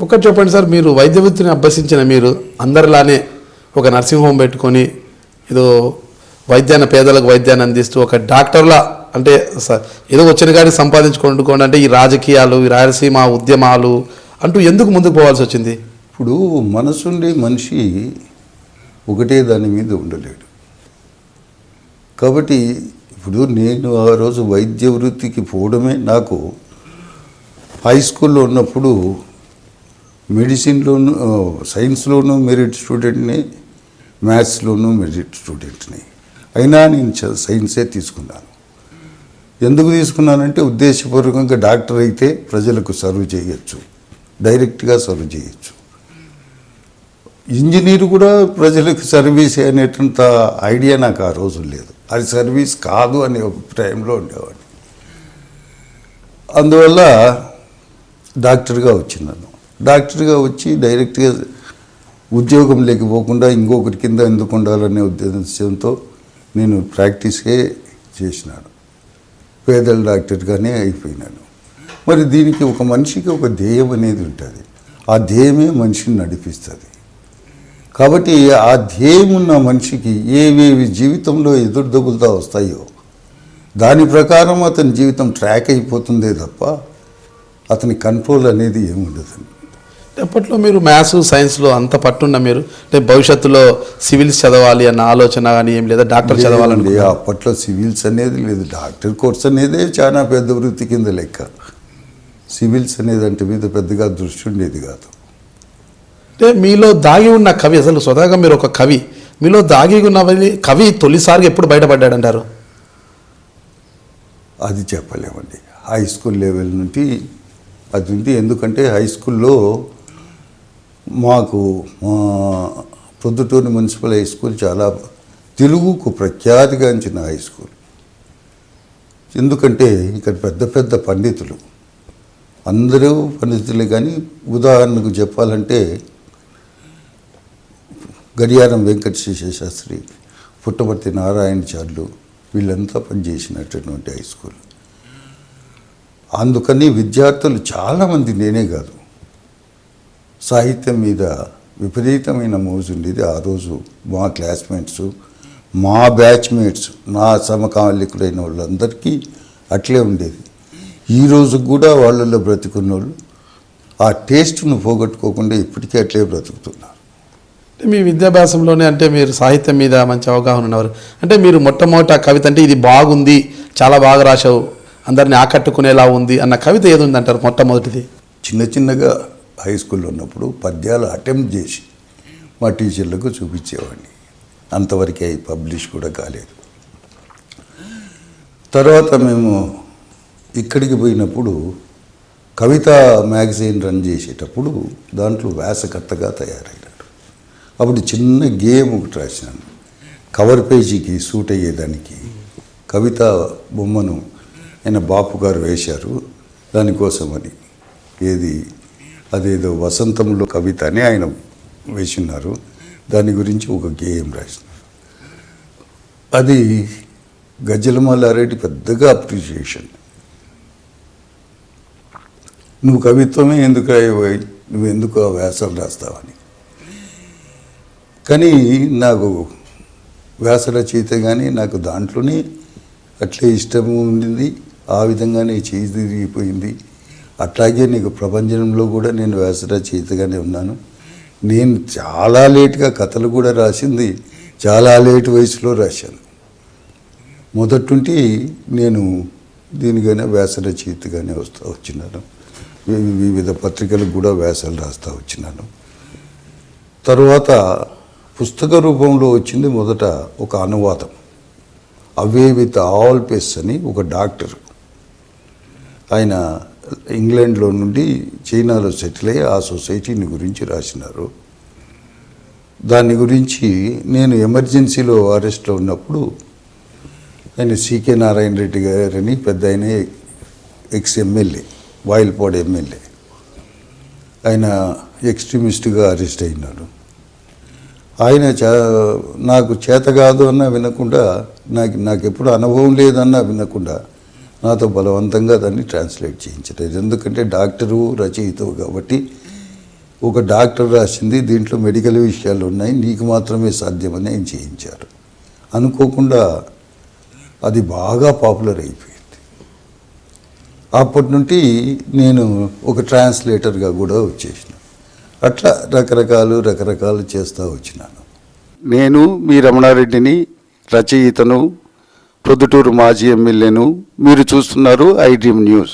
ఒకటి చెప్పండి సార్, మీరు వైద్య వృత్తిని అభ్యసించిన మీరు అందరిలానే ఒక నర్సింగ్ హోమ్ పెట్టుకొని ఏదో పేదలకు వైద్యాన్ని అందిస్తూ ఒక డాక్టర్లా అంటే ఏదో వచ్చిన కానీ సంపాదించుకోండి అంటే ఈ రాజకీయాలు, ఈ రాయలసీమ ఉద్యమాలు అంటూ ఎందుకు ముందుకు పోవాల్సి వచ్చింది? ఇప్పుడు మనసుండే మనిషి ఒకటే దాని మీద ఉండలేడు. కాబట్టి ఇప్పుడు నేను ఆ రోజు వైద్య వృత్తికి పోవడమే, నాకు హై స్కూల్లో ఉన్నప్పుడు మెడిసిన్లోను సైన్స్లోనూ మెరిట్ స్టూడెంట్ని, మ్యాథ్స్లోనూ మెరిట్ స్టూడెంట్ని. అయినా నేను సైన్సే తీసుకున్నాను. ఎందుకు తీసుకున్నానంటే ఉద్దేశపూర్వకంగా డాక్టర్ అయితే ప్రజలకు సర్వ్ చేయొచ్చు, డైరెక్ట్గా సర్వ్ చేయొచ్చు. ఇంజనీర్ కూడా ప్రజలకు సర్వీస్ అనేటంత ఐడియా నాకు ఆ రోజు లేదు. అది సర్వీస్ కాదు అనే అభిప్రాయంలో ఉండేవాడిని. అందువల్ల డాక్టర్గా వచ్చినాను. డాక్టర్గా వచ్చి డైరెక్ట్గా ఉద్యోగం లేకపోకుండా ఇంకొకరి కింద ఎందుకు ఉండాలనే ఉద్దేశంతో నేను ప్రాక్టీసే చేసినాను. పేదల డాక్టర్గానే అయిపోయినాను. మరి దీనికి ఒక మనిషికి ఒక ధ్యేయం అనేది ఉంటుంది. ఆ ధ్యేయమే మనిషిని నడిపిస్తుంది. కాబట్టి ఆ ధ్యేయం ఉన్న మనిషికి ఏవేవి జీవితంలో ఎదురుదగులుతా వస్తాయో దాని ప్రకారం అతని జీవితం ట్రాక్ అయిపోతుందే తప్ప అతని కంట్రోల్ అనేది ఏముండదండి. అప్పట్లో మీరు మ్యాథ్స్ సైన్స్లో అంత పట్టున్న మీరు అంటే భవిష్యత్తులో సివిల్స్ చదవాలి అన్న ఆలోచన కానీ ఏం లేదా, డాక్టర్ చదవాలని? అప్పట్లో సివిల్స్ అనేది లేదు. డాక్టర్ కోర్స్ అనేదే చాలా పెద్ద వృత్తి కింద లెక్క. సివిల్స్ అనేది అంటే మీద పెద్దగా దృష్టి ఉండేది కాదు. అంటే మీలో దాగి ఉన్న కవి, అసలు స్వతహాగా మీరు ఒక కవి, మీలో దాగి ఉన్న కవి తొలిసారిగా ఎప్పుడు బయటపడ్డాడంటారు? అది చెప్పలేమండి. హై స్కూల్ లెవెల్ నుండి అది ఉంది. ఎందుకంటే హై స్కూల్లో మాకు ప్రొద్దుటూరు మున్సిపల్ హై స్కూల్ చాలా తెలుగుకు ప్రఖ్యాతిగాంచిన హై స్కూల్. ఎందుకంటే ఇక్కడ పెద్ద పెద్ద పండితులు, అందరూ పండితులే. కానీ ఉదాహరణకు చెప్పాలంటే గడియారం వెంకటేశ్వర శాస్త్రి, పుట్టపర్తి నారాయణచార్యులు వీళ్ళంతా పనిచేసినటువంటి హై స్కూల్. అందుకని విద్యార్థులు చాలామంది, నేనే కాదు, సాహిత్యం మీద విపరీతమైన మోజు ఉండేది. ఆ రోజు మా క్లాస్మేట్స్, మా బ్యాచ్మేట్స్, నా సమకాలికులైన వాళ్ళందరికీ అట్లే ఉండేది. ఈరోజు కూడా వాళ్ళల్లో బ్రతుకున్న వాళ్ళు ఆ టేస్ట్ను పోగొట్టుకోకుండా ఇప్పటికీ అట్లే బ్రతుకుతున్నారు. మీ విద్యాభ్యాసంలోనే అంటే మీరు సాహిత్యం మీద మంచి అవగాహన ఉన్నవారు. అంటే మీరు మొట్టమొదట కవిత అంటే ఇది బాగుంది, చాలా బాగా రాశావు, అందరిని ఆకట్టుకునేలా ఉంది అన్న కవిత ఏది ఉందంటారు మొట్టమొదటిది? చిన్న చిన్నగా హై స్కూల్లో ఉన్నప్పుడు పద్యాలు అటెంప్ట్ చేసి మా టీచర్లకు చూపించేవాడిని. అంతవరకే పబ్లిష్ కూడా కాలేదు. తర్వాత మేము ఇక్కడికి పోయినప్పుడు కవిత మ్యాగజైన్ రన్ చేసేటప్పుడు దాంట్లో వ్యాసకర్తగా తయారయ్యాడు. అప్పుడు చిన్న గేమ్ ఒకటి రాశాను. కవర్ పేజీకి సూట్ అయ్యేదానికి కవిత బొమ్మను ఆయన బాపు గారు వేశారు దానికోసమని. ఏది అదేదో వసంతంలో కవిత అని ఆయన వేసినారు. దాని గురించి ఒక గేయం రాసినారు. అది గజ్జలమల్లారెడ్డి పెద్దగా అప్రిషియేషన్. నువ్వు కవిత్వమే ఎందుకు రాయబోయి, నువ్వు ఎందుకు ఆ వ్యాసాలు రాస్తావని. కానీ నాకు వ్యాస రచయిత కానీ నాకు దాంట్లోనే అట్లే ఇష్టము ఉండింది. ఆ విధంగానే చేయి తిరిగిపోయింది. అట్లాగే నీకు ప్రపంచంలో కూడా నేను వ్యాస రచయితగానే ఉన్నాను. నేను చాలా లేట్గా కథలు కూడా రాసింది చాలా లేట్ వయసులో రాశాను. మొదటి నేను దీనిగానే వ్యాస రచయితగానే వచ్చినాను. వివిధ పత్రికలకు కూడా వ్యాసాలు రాస్తూ వచ్చినాను. తరువాత పుస్తక రూపంలో వచ్చింది మొదట ఒక అనువాదం. అవే విత్ ఆల్ పెస్ అని ఒక డాక్టర్, ఆయన ఇంగ్లాండ్లో నుండి చైనాలో సెటిల్ అయ్యి ఆ సొసైటీని గురించి రాసినారు. దాని గురించి నేను ఎమర్జెన్సీలో అరెస్ట్లో ఉన్నప్పుడు ఆయన సికే నారాయణ రెడ్డి గారని పెద్ద ఆయన, ఎక్స్ ఎమ్మెల్యే, వాయిల్పాడు ఎమ్మెల్యే, ఆయన ఎక్స్ట్రీమిస్ట్గా అరెస్ట్ అయినాడు. ఆయన నాకు చేత కాదు అన్నా వినకుండా, నాకు ఎప్పుడు అనుభవం లేదన్నా వినకుండా నాతో బలవంతంగా దాన్ని ట్రాన్స్లేట్ చేయించారు. ఎందుకంటే డాక్టరు రచయిత కాబట్టి ఒక డాక్టర్ రాసింది, దీంట్లో మెడికల్ విషయాలు ఉన్నాయి, నీకు మాత్రమే సాధ్యమని ఆయన చేయించారు. అనుకోకుండా అది బాగా పాపులర్ అయిపోయింది. అప్పటి నుండి నేను ఒక ట్రాన్స్లేటర్గా కూడా వచ్చేసిన. అట్లా రకరకాలు చేస్తూ వచ్చినాను. నేను మీ రమణారెడ్డిని, రచయితను, ప్రొద్దుటూరు మాజీ ఎమ్మెల్యేను. మీరు చూస్తున్నారు ఐ డ్రీమ్ న్యూస్.